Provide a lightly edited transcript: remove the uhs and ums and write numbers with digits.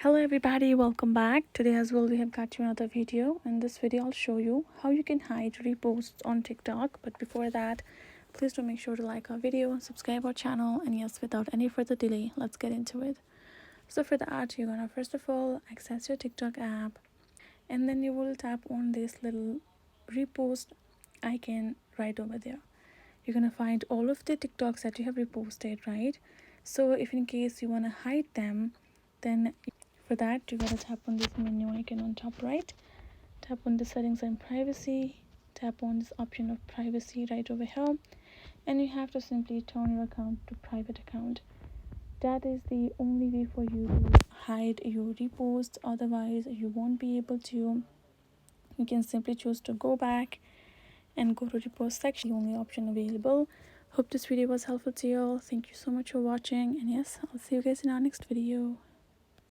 Hello everybody, welcome back. Today as well we have got you another video. In this video I'll show you how you can hide reposts on TikTok. But before that, please do make sure to like our video, subscribe our channel, and yes, without any further delay, let's get into it. So for that, you're gonna first of all access your TikTok app, and then you will tap on this little repost icon right over there. You're gonna find all of the TikToks that you have reposted, right? So if in case you want to hide them, then for that you gotta tap on this menu icon on top right, tap on the settings and privacy, tap on this option of privacy right over here, and you have to simply turn your account to private account. That is the only way for you to hide your reposts, otherwise you won't be able to. You can simply choose to go back and go to repost section, the only option available. Hope this video was helpful to you all. Thank you so much for watching, and yes, I'll see you guys in our next video.